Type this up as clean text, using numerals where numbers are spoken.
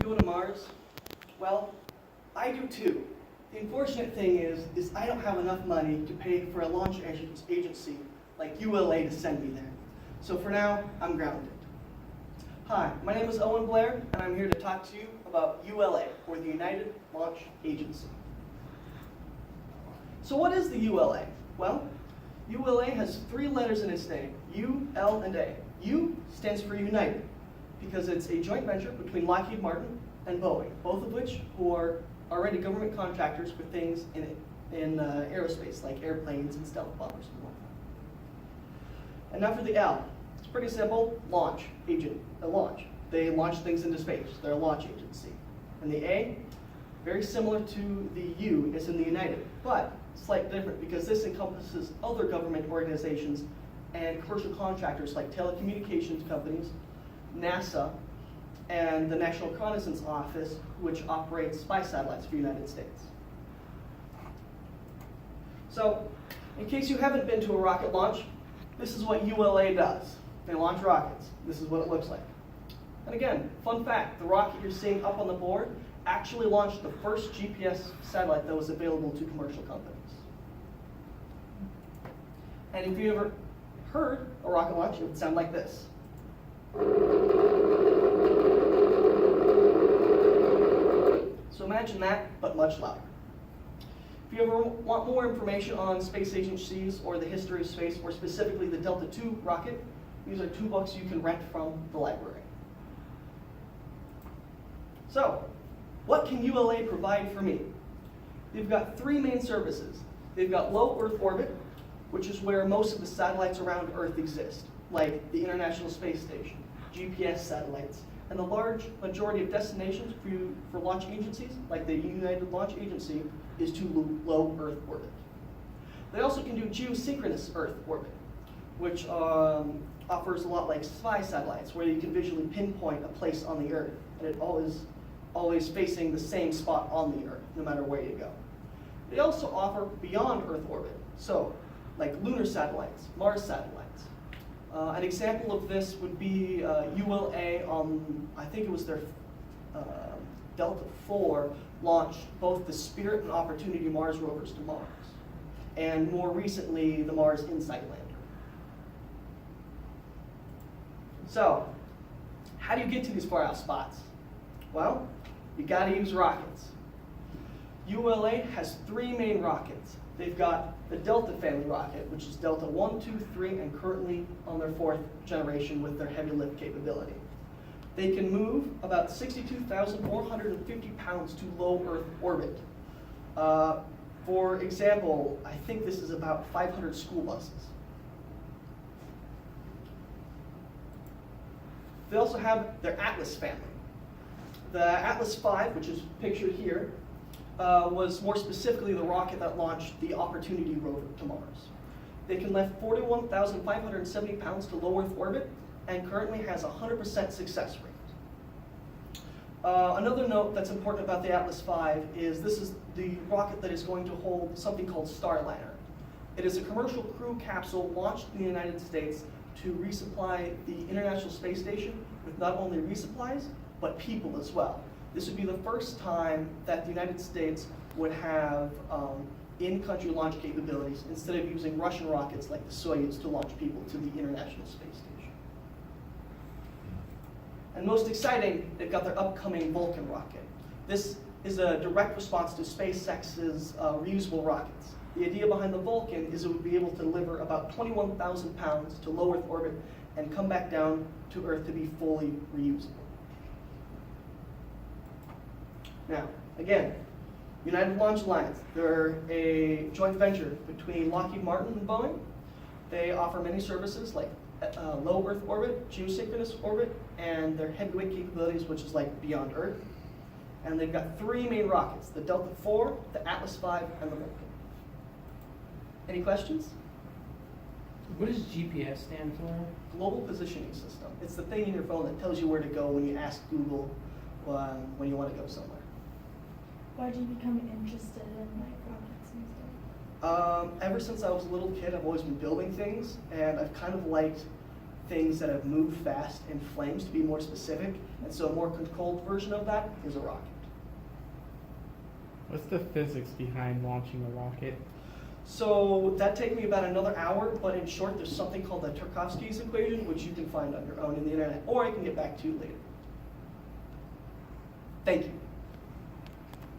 go to Mars? Well, I do too. The unfortunate thing is I don't have enough money to pay for a launch agency like ULA to send me there. So for now, I'm grounded. Hi, my name is Owen Blair, and I'm here to talk to you about ULA, or the United Launch Agency. So what is the ULA? Well, ULA has 3 letters in its name, U, L, and A. U stands for United, because it's a joint venture between Lockheed Martin and Boeing, both of which who are already government contractors for things in aerospace, like airplanes and stealth bombers and whatnot. And now for the L. It's pretty simple, launch, launch. They launch things into space. They're a launch agency. And the A, very similar to the U, is in the United, but slightly different because this encompasses other government organizations and commercial contractors like telecommunications companies, NASA, and the National Reconnaissance Office, which operates spy satellites for the United States. So, in case you haven't been to a rocket launch, this is what ULA does. They launch rockets. This is what it looks like. And again, fun fact, the rocket you're seeing up on the board actually launched the first GPS satellite that was available to commercial companies. And if you ever heard a rocket launch, it would sound like this. So imagine that, but much louder. If you ever want more information on space agencies or the history of space, or specifically the Delta II rocket, these are 2 books you can rent from the library. So, what can ULA provide for me? They've got 3 main services. They've got low Earth orbit, which is where most of the satellites around Earth exist, like the International Space Station, GPS satellites, and the large majority of destinations for launch agencies, like the United Launch Agency, is to low Earth orbit. They also can do geosynchronous Earth orbit, which offers a lot like spy satellites, where you can visually pinpoint a place on the Earth, and it always facing the same spot on the Earth, no matter where you go. They also offer beyond Earth orbit, so like lunar satellites, Mars satellites. An example of this would be ULA on, I think it was their Delta IV, launched both the Spirit and Opportunity Mars rovers to Mars, and more recently, the Mars Insight lander. So, how do you get to these far out spots? Well, you gotta use rockets. ULA has 3 main rockets. They've got the Delta family rocket, which is Delta 1, 2, 3, and currently on their 4th generation with their heavy lift capability. They can move about 62,450 pounds to low Earth orbit. For example, I think this is about 500 school buses. They also have their Atlas family. The Atlas V, which is pictured here, was more specifically the rocket that launched the Opportunity rover to Mars. They can lift 41,570 pounds to low Earth orbit and currently has a 100% success rate. Another note that's important about the Atlas V is this is the rocket that is going to hold something called Starliner. It is a commercial crew capsule launched in the United States to resupply the International Space Station with not only resupplies, but people as well. This would be the first time that the United States would have in-country launch capabilities instead of using Russian rockets like the Soyuz to launch people to the International Space Station. And most exciting, they've got their upcoming Vulcan rocket. This is a direct response to SpaceX's reusable rockets. The idea behind the Vulcan is it would be able to deliver about 21,000 pounds to low Earth orbit and come back down to Earth to be fully reusable. Now, again, United Launch Alliance, they're a joint venture between Lockheed Martin and Boeing. They offer many services like low Earth orbit, geosynchronous orbit, and their heavyweight capabilities, which is like beyond Earth. And they've got 3 main rockets, the Delta IV, the Atlas V, and the Vulcan. Any questions? What does GPS stand for? Global Positioning System. It's the thing in your phone that tells you where to go when you ask Google when you want to go somewhere. Why did you become interested in like rockets and stuff? Ever since I was a little kid, I've always been building things, and I've kind of liked things that have moved fast in flames, to be more specific. And so a more controlled version of that is a rocket. What's the physics behind launching a rocket? So that takes me about another hour, but in short, there's something called the Tarkovsky's equation, which you can find on your own in the internet, or I can get back to you later. Thank you.